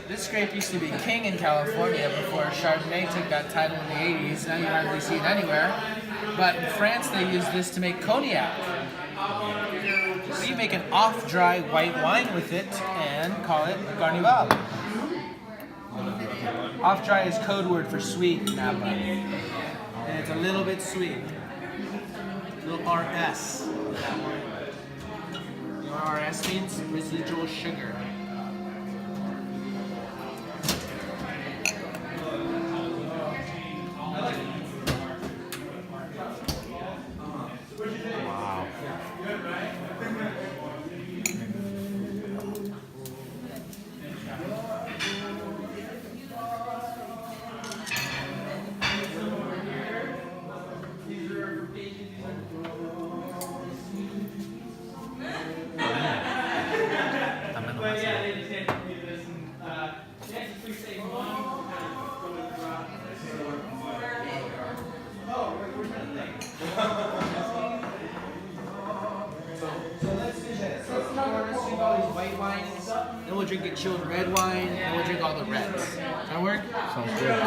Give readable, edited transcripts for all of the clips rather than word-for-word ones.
This grape used to be king in California before Chardonnay took that title in the 80s. Now you hardly see it anywhere. But in France, they use this to make cognac. So you make an off-dry white wine with it and call it Carnival. Off-dry is code word for sweet in Napa. And it's a little bit sweet. A little RS. You know what RS means? Residual sugar. Then we'll drink a chilled red wine, and we'll drink all the reds. Does that work? Sounds good.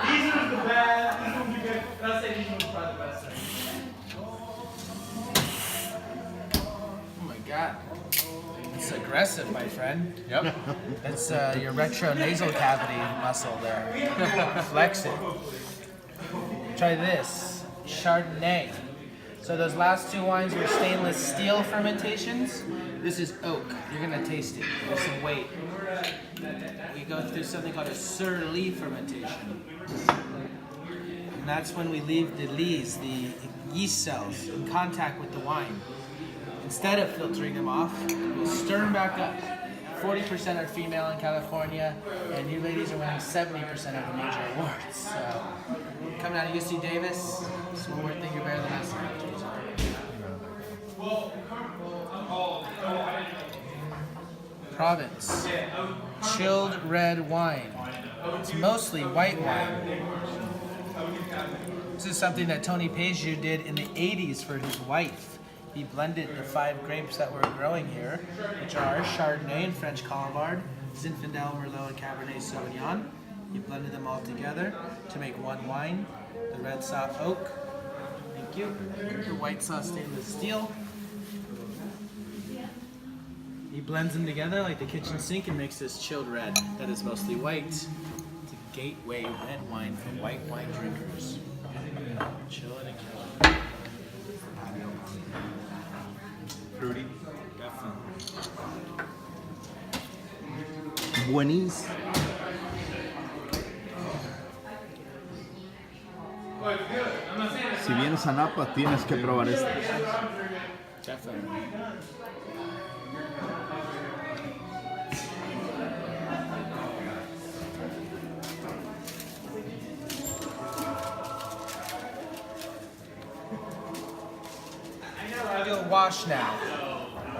These are the bad. These ones are good. I'll say these ones are probably the best. Oh my god. It's aggressive, my friend. Yep. That's your retronasal cavity muscle there. Flex it. Try this. Chardonnay. So those last two wines were stainless steel fermentations. This is oak. You're gonna taste it. There's some weight. We go through something called a sur-lie fermentation. And that's when we leave the lees, the yeast cells, in contact with the wine. Instead of filtering them off, we'll stir them back up. 40% are female in California, and you ladies are winning 70% of the major awards. So, coming out of UC Davis, it's one more thing you're better than us. Province. Chilled red wine. It's mostly white wine. This is something that Tony Pejou did in the 80s for his wife. He blended the 5 grapes that we're growing here, which are Chardonnay and French Colombard, Zinfandel, Merlot, and Cabernet Sauvignon. He blended them all together to make one wine. The red soft oak. Thank you. The white sauce stainless steel. He blends them together like the kitchen sink and makes this chilled red that is mostly white. It's a gateway red wine for white wine drinkers. Chill it and kill it. Fruity. Definitely. Buenísimo. Si vienes a Napa, tienes que probar esto. Definitely. Do a wash now.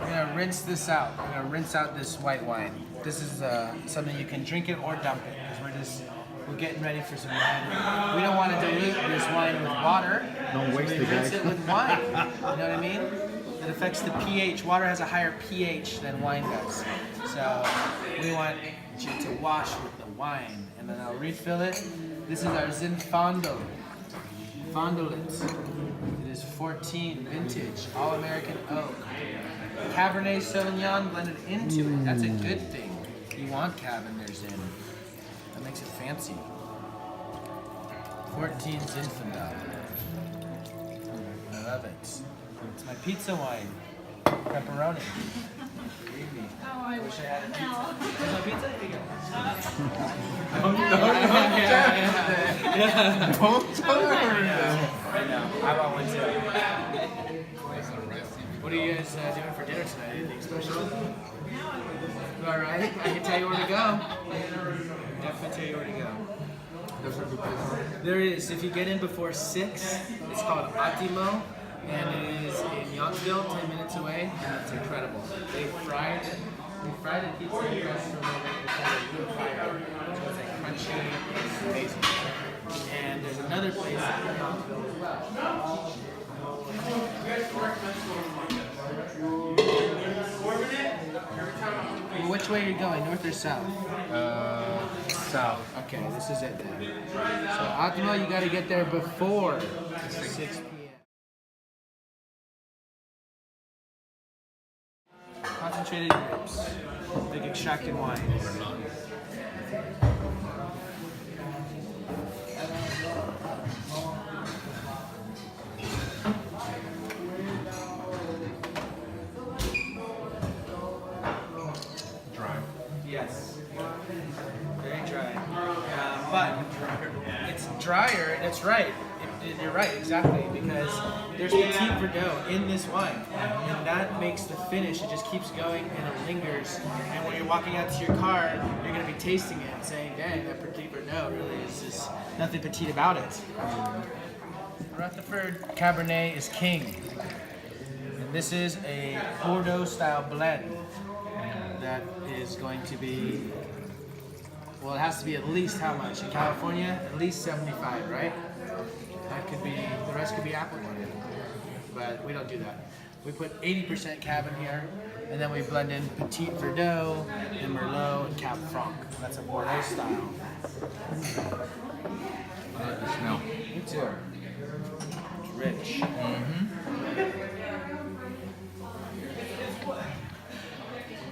We're gonna rinse this out. We're gonna rinse out this white wine. This is something you can drink it or dump it because we're getting ready for some wine. We don't want to dilute this wine with water. Don't waste so it, we rinse guys. it with wine. You know what I mean? It affects the pH. Water has a higher pH than wine does. So we want you to wash with the wine, and then I'll refill it. This is our Zinfandel. Fondolet. It is 14 vintage, all-American oak. Cabernet Sauvignon blended into it. That's a good thing. You want Cabernets in. That makes it fancy. 14 Zinfandel. I love it. It's my pizza wine. Pepperoni. Gravy. Oh, I wish I had a pizza. No. Here's my pizza. Here you go. I know. I want one too. What are you guys doing for dinner tonight? Anything special? All right. I can tell you where to go. Definitely tell you where to go. There is. If you get in before 6, it's called Attimo, and it is in Yountville, 10 minutes away, and it's incredible. They fried the pizza crust from over the fire, so it's like crunchy, it's amazing. And there's another place in Yountville as well. Well, which way are you going, north or south? South. Okay, this is it then. So Atma, you got to get there before 6 p.m. Concentrated grapes, big extracted wines. Dry. Yes. Very dry. But it's drier, and it's right. You're right, exactly, because there's Petit Verdot in this wine, and that makes the finish. It just keeps going and it lingers. And when you're walking out to your car, you're going to be tasting it and saying, dang, that Petit Verdot really is just nothing petite about it. Rutherford Cabernet is king. And this is a Bordeaux style blend that is going to be, well, it has to be at least how much? In California, at least 75, right? That could be, the rest could be apple wine. But we don't do that. We put 80% Cab in here, and then we blend in Petit Verdot, and Merlot, and Cab Franc. That's a Bordeaux style. I like the smell. Me too. It's rich.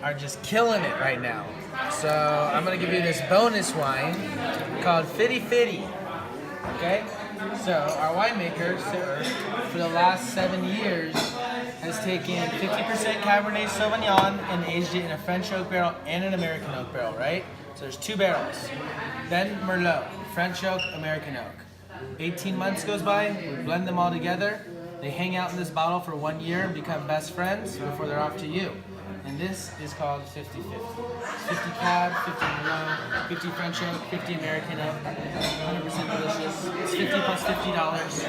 Are just killing it right now. So I'm gonna give you this bonus wine called Fitty Fitty. Okay? So our winemaker, Sir, for the last 7 years, has taken 50% Cabernet Sauvignon and aged it in a French oak barrel and an American oak barrel, right? So there's 2 barrels. Then Merlot, French oak, American oak. 18 months goes by, we blend them all together. They hang out in this bottle for 1 year and become best friends before they're off to you. And this is called 50-50. 50 Cab, 50 Merlot, 50 French oak, 50 American oak. 100% delicious. It's 50 plus $50.